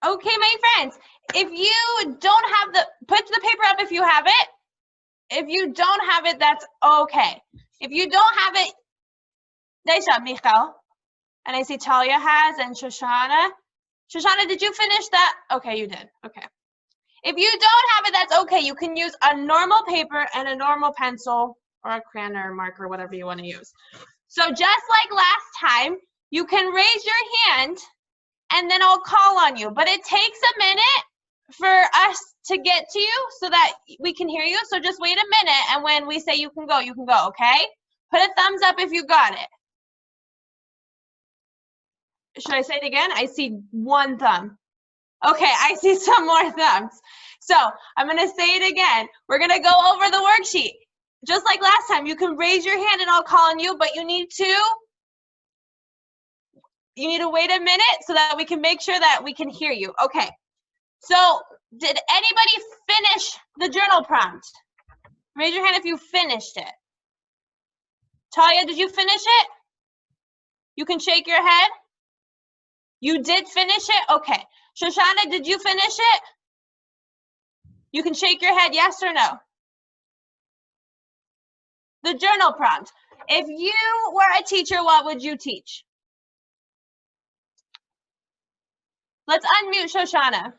Okay, my friends, if you don't have put the paper up if you have it. If you don't have it, that's okay. If you don't have it, nice job, Michal. And I see Talia has, and Shoshana. Shoshana, did you finish that? Okay, you did. Okay. If you don't have it, that's okay. You can use a normal paper and a normal pencil or a crayon or a marker, whatever you want to use. So just like last time, you can raise your hand and then I'll call on you. But it takes a minute for us to get to you so that we can hear you. So just wait a minute, and when we say you can go, okay? Put a thumbs up if you got it. Should I say it again? I see one thumb. Okay, I see some more thumbs. So I'm going to say it again. We're going to go over the worksheet. Just like last time, you can raise your hand and I'll call on you, but you need to wait a minute so that we can make sure that we can hear you. Okay. So did anybody finish the journal prompt? Raise your hand if you finished it. Talia, did you finish it? You can shake your head. You did finish it? Okay. Shoshana, did you finish it? You can shake your head, yes or no? The journal prompt. If you were a teacher, what would you teach? Let's unmute Shoshana.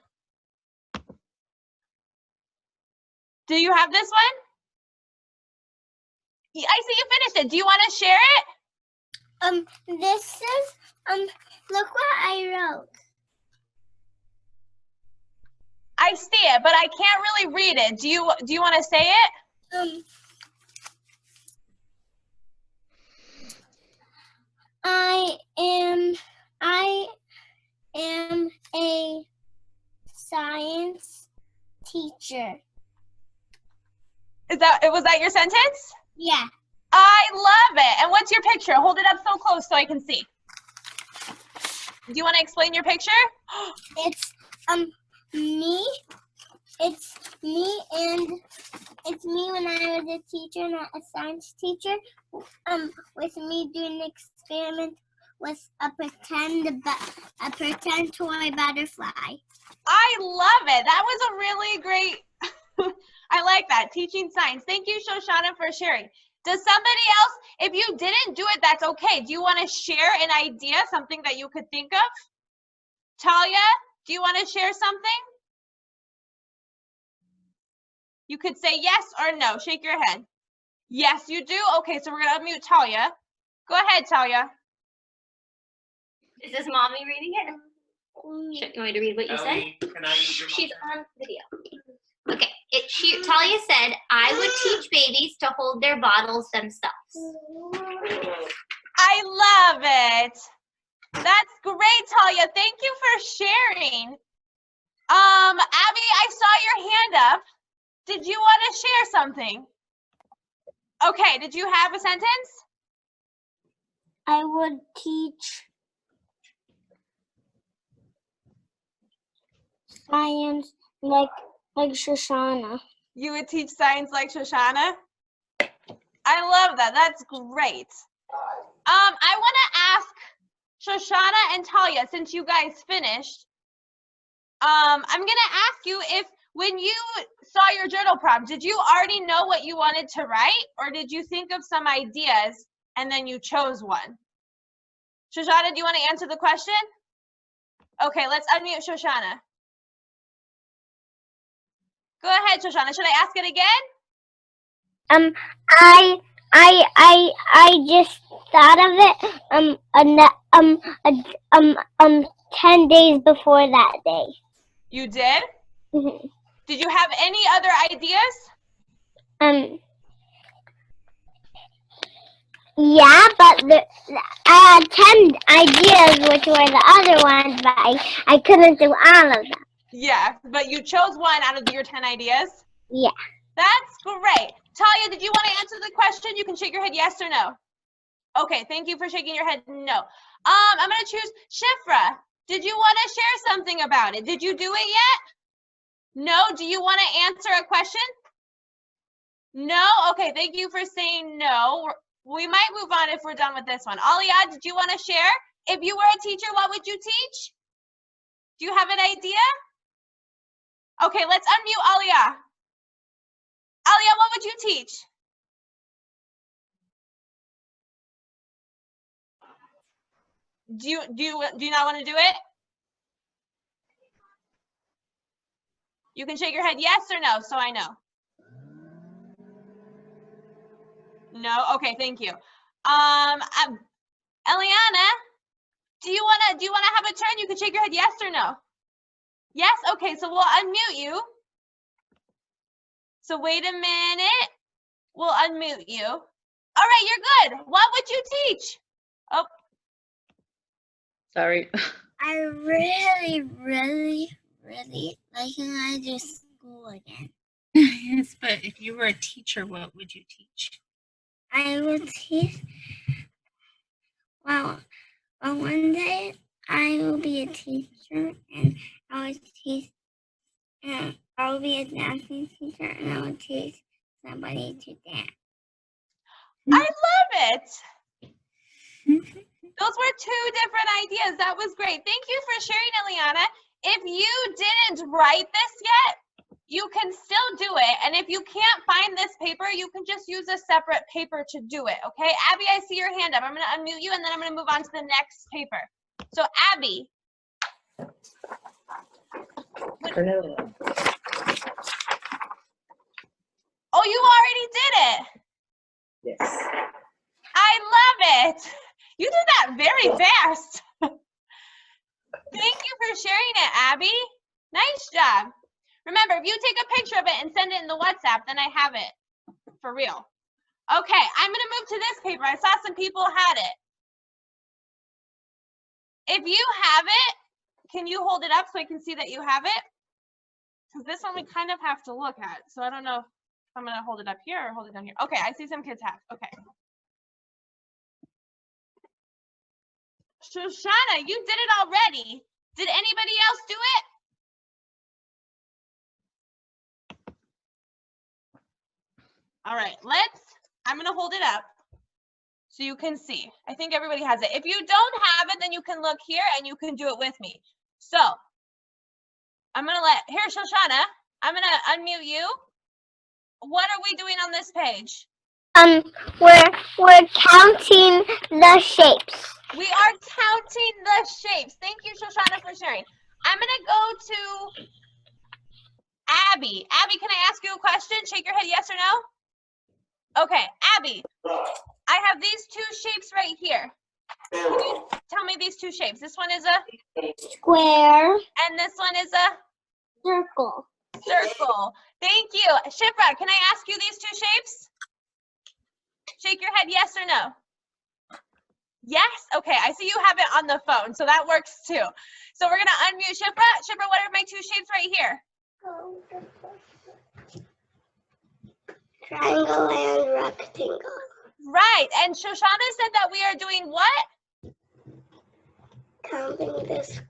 Do you have this one? I see you finished it. Do you want to share it? This is, look what I wrote. I see it, but I can't really read it. Do you want to say it? I am a science teacher. Was that your sentence? Yeah. I love it. And what's your picture? Hold it up so close so I can see. Do you want to explain your picture? It's me. It's me, and it's me when I was a teacher, not a science teacher. With me doing an experiment with a pretend toy butterfly. I love it. That was a really great. I like that. Teaching science. Thank you, Shoshana, for sharing. Does somebody else, if you didn't do it, that's okay. Do you want to share an idea, something that you could think of? Talia, do you want to share something? You could say yes or no. Shake your head. Yes, you do? Okay, so we're going to unmute Talia. Go ahead, Talia. Is this mommy reading it? You want me to read what you said? Can I use your She's on video. Okay. Talia said, I would teach babies to hold their bottles themselves. I love it. That's great, Talia. Thank you for sharing. Abby, I saw your hand up. Did you want to share something? Okay, did you have a sentence? I would teach science like Shoshana. You would teach science like Shoshana? I love that. That's great. I want to ask Shoshana and Talia, since you guys finished, I'm going to ask you if when you saw your journal prompt, did you already know what you wanted to write, or did you think of some ideas and then you chose one? Shoshana, do you want to answer the question? Okay, let's unmute Shoshana. Go ahead, Shoshana. Should I ask it again? I just thought of it 10 days before that day. You did? Mm-hmm. Did you have any other ideas? Yeah, but I had 10 ideas, which were the other ones, but I couldn't do all of them. Yeah, but you chose one out of your 10 ideas? Yeah. That's great. Talia, did you want to answer the question? You can shake your head yes or no. Okay, thank you for shaking your head no. I'm going to choose Shifra. Did you want to share something about it? Did you do it yet? No? Do you want to answer a question? No? Okay, thank you for saying no. We might move on if we're done with this one. Aliyah, did you want to share? If you were a teacher, what would you teach? Do you have an idea? Okay, let's unmute Alia. Alia, what would you teach? Do you not want to do it? You can shake your head yes or no, so I know. No? Okay, thank you. Eliana, do you wanna have a turn? You can shake your head yes or no. Yes? Okay, so we'll unmute you. So wait a minute. We'll unmute you. All right, you're good. What would you teach? Oh. Sorry. I really, really, really like when I do school again. Yes, but if you were a teacher, what would you teach? I will teach. Well, one day I will be a teacher, and I will teach. I will be a dancing teacher, and I will teach somebody to dance. I love it. Those were two different ideas. That was great. Thank you for sharing, Eliana. If you didn't write this yet, you can still do it. And if you can't find this paper, you can just use a separate paper to do it, okay? Abby, I see your hand up. I'm going to unmute you, and then I'm going to move on to the next paper. So, Abby. Oh, you already did it. Yes. I love it. You did that very fast. Thank you for sharing it, Abby. Nice job. Remember, if you take a picture of it and send it in the WhatsApp, then I have it for real. Okay, I'm going to move to this paper. I saw some people had it. If you have it, can you hold it up so I can see that you have it? Because this one we kind of have to look at. So I don't know if I'm going to hold it up here or hold it down here. Okay, I see some kids have. Okay. Shoshana, you did it already. Did anybody else do it? All right, I'm going to hold it up so you can see. I think everybody has it. If you don't have it, then you can look here and you can do it with me. So I'm going to here, Shoshana, I'm going to unmute you. What are we doing on this page? We're counting the shapes. We are counting the shapes. Thank you, Shoshana, for sharing. I'm going to go to Abby. Abby, can I ask you a question? Shake your head yes or no. Okay, Abby, I have these two shapes right here. Can you tell me these two shapes? This one is a Square. And this one is a Circle. circle. Thank you. Shifra, can I ask you these two shapes? Shake your head yes or no. Yes? Okay, I see you have it on the phone, so that works too. So we're going to unmute Shifra. Shifra, what are my two shapes right here? Triangle and rectangle. Right, and Shoshana said that we are doing what? Counting this.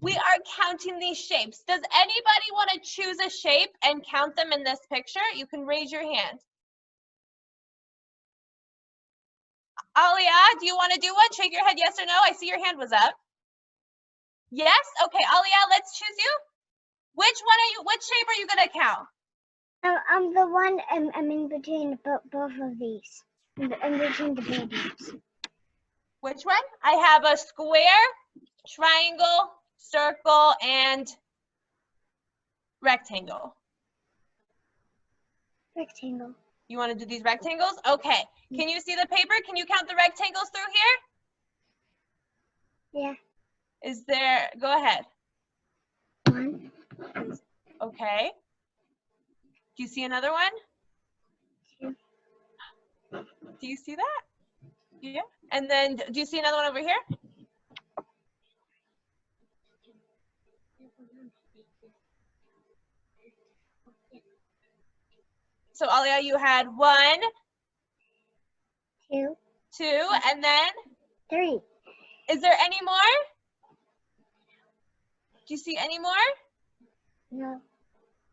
We are counting these shapes. Does anybody want to choose a shape and count them in this picture? You can raise your hand. Alia, do you want to do one? Shake your head yes or no. I see your hand was up. Yes? Okay, Alia, let's choose you. Which shape are you going to count? I'm the one I'm in between both of these. In between the buildings. Which one? I have a square, triangle, circle, and rectangle. Rectangle. You want to do these rectangles? Okay. Can you see the paper? Can you count the rectangles through here? Yeah. Is there, go ahead. 1. Okay. Do you see another one? 2. Do you see that? Yeah. And then do you see another one over here? So Alia, you had 1, 2. 2, and then 3. is there any more? Do you see any more? No.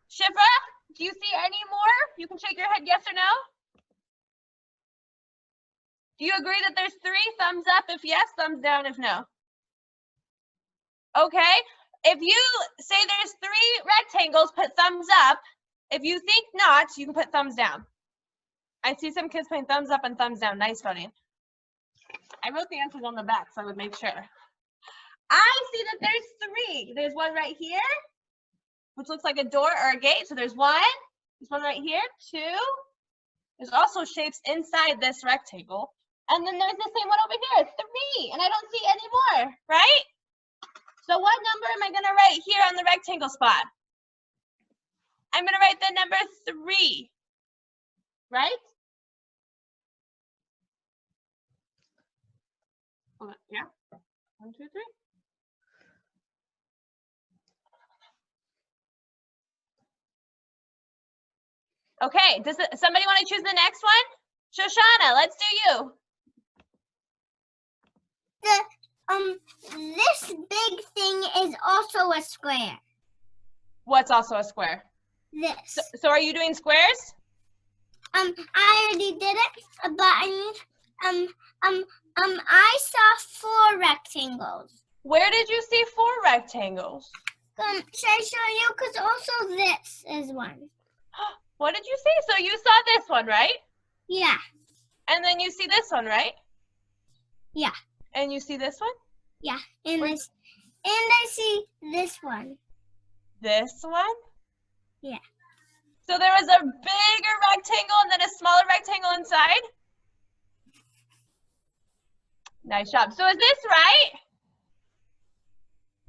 Shifra, do you see any more? You can shake your head yes or no. Do you agree that there's 3? Thumbs up if yes, thumbs down if no. Okay. If you say there's 3 rectangles, put thumbs up. If you think not, you can put thumbs down. I see some kids putting thumbs up and thumbs down. Nice voting. I wrote the answers on the back so I would make sure. I see that there's 3. There's one right here, which looks like a door or a gate. So there's 1. There's one right here, 2. There's also shapes inside this rectangle. And then there's the same one over here, 3. And I don't see any more, right? So what number am I going to write here on the rectangle spot? I'm going to write the number 3, right? Hold on. Yeah. 1, 2, 3. Okay, does somebody want to choose the next one? Shoshana, let's do you. This big thing is also a square. What's also a square? This. So are you doing squares? I already did it, but I saw 4 rectangles. Where did you see 4 rectangles? Should I show you? Because also this is one. What did you see? So you saw this one, right? Yeah. And then you see this one, right? Yeah. And you see this one? Yeah. And I see this one. This one? Yeah. So there was a bigger rectangle and then a smaller rectangle inside? Nice job. So is this right?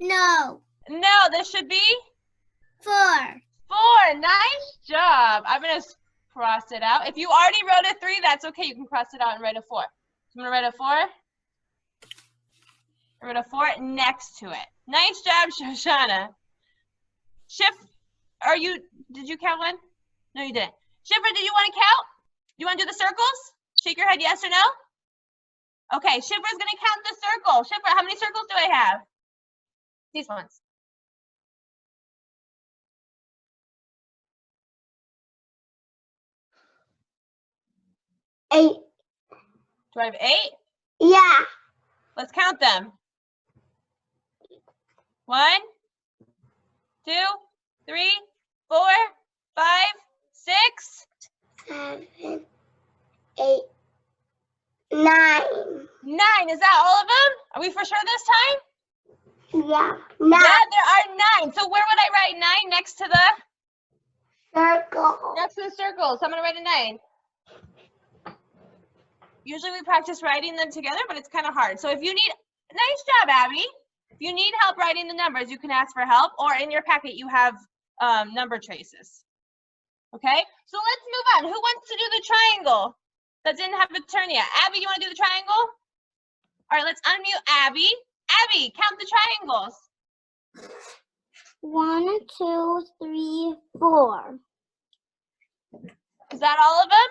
No. No, this should be 4. 4. Nice job. I'm going to cross it out. If you already wrote a 3, that's okay. You can cross it out and write a 4. So I'm going to write a 4. I wrote a 4 next to it. Nice job, Shoshana. Did you count one? No, you didn't. Shifra, did you want to count? You want to do the circles? Shake your head yes or no. Okay, Shifra's going to count the circle. Shifra, how many circles do I have? These ones. Eight. Do I have 8? Yeah. Let's count them. 1, 2, 3, 4, 5, 6, 7, 8, 9. 9. Is that all of them? Are we for sure this time? Yeah. 9. Yeah, there are 9. So where would I write 9 next to the Circle. circle? So I'm gonna write a 9. Usually we practice writing them together, but it's kind of hard. So if you need, nice job, Abby. If you need help writing the numbers, you can ask for help, or in your packet you have number traces. Okay, so let's move on. Who wants to do the triangle that didn't have a turn yet? Abby, you want to do the triangle? All right, let's unmute Abby. Abby, count the triangles. 1, 2, 3, 4. Is that all of them?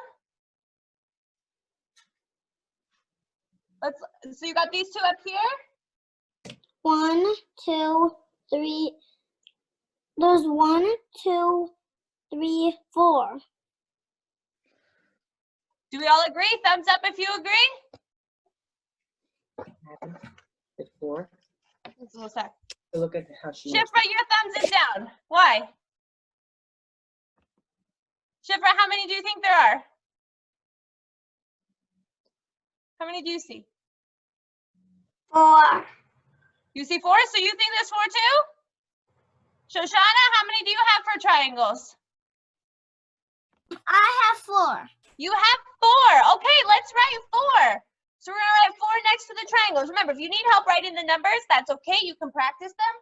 So you got these 2 up here? 1, 2, 3. There's 1, 2, 3, 4. Do we all agree? Thumbs up if you agree. It's 4. Just a little sec. Look at how she. Shifra, your thumbs is down. Why? Shifra, how many do you think there are? How many do you see? 4. You see 4, so you think there's 4 too? Shoshana, how many do you have for triangles? I have 4. You have 4. Okay, let's write 4. So we're gonna write 4 next to the triangles. Remember, if you need help writing the numbers, that's okay. You can practice them.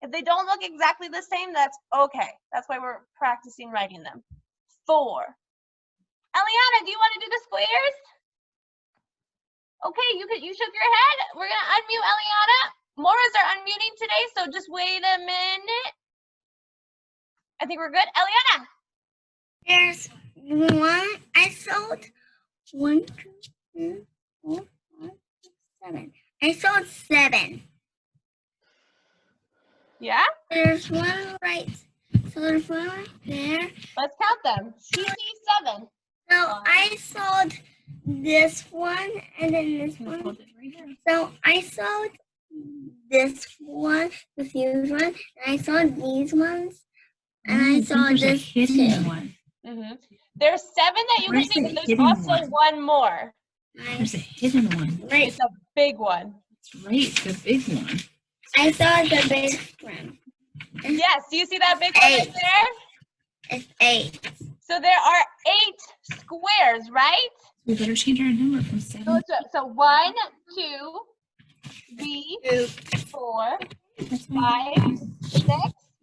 If they don't look exactly the same, that's okay. That's why we're practicing writing them. 4. Eliana, do you want to do the squares? Okay, you shook your head. We're gonna unmute Eliana. Morahs are unmuting today, so just wait a minute. I think we're good. Eliana. There's 1. I sold 1, 2, 3, 4, 5, 6, 7. I sold 7. Yeah? There's 1 right. So there's 1 right there. Let's count them. She sees 7. So I sold this one and then this one. So I sold this one, the huge one, and I saw these ones, and I saw there's a this hidden too. one. There's 7 that you Where's can the make, but there's hidden also one? one more. There's a hidden one. Right, It's a big one. That's right, the big one. I saw the big one. Yes, do you see that big one right 8. there? It's 8. So there are 8 squares, right? We better change our number from So, 7. so 1, 2, 3, 4, That's why 5, 6,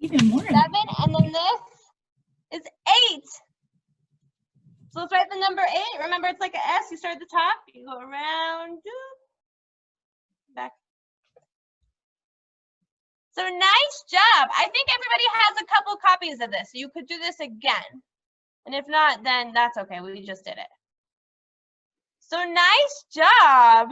even more. 7, and then this is 8. So let's write the number 8. Remember, it's like an S. You start at the top, you go around, back. So nice job. I think everybody has a couple copies of this. So you could do this again. And if not, then that's okay. We just did it. So nice job.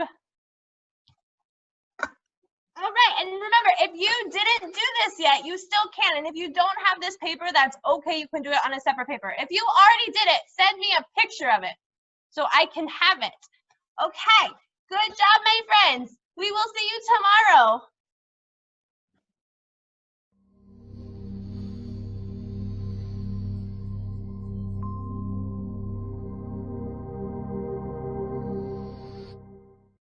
All right, and remember, if you didn't do this yet, you still can. And if you don't have this paper, that's okay. You can do it on a separate paper. If you already did it, send me a picture of it so I can have it. Okay, good job, my friends. We will see you tomorrow.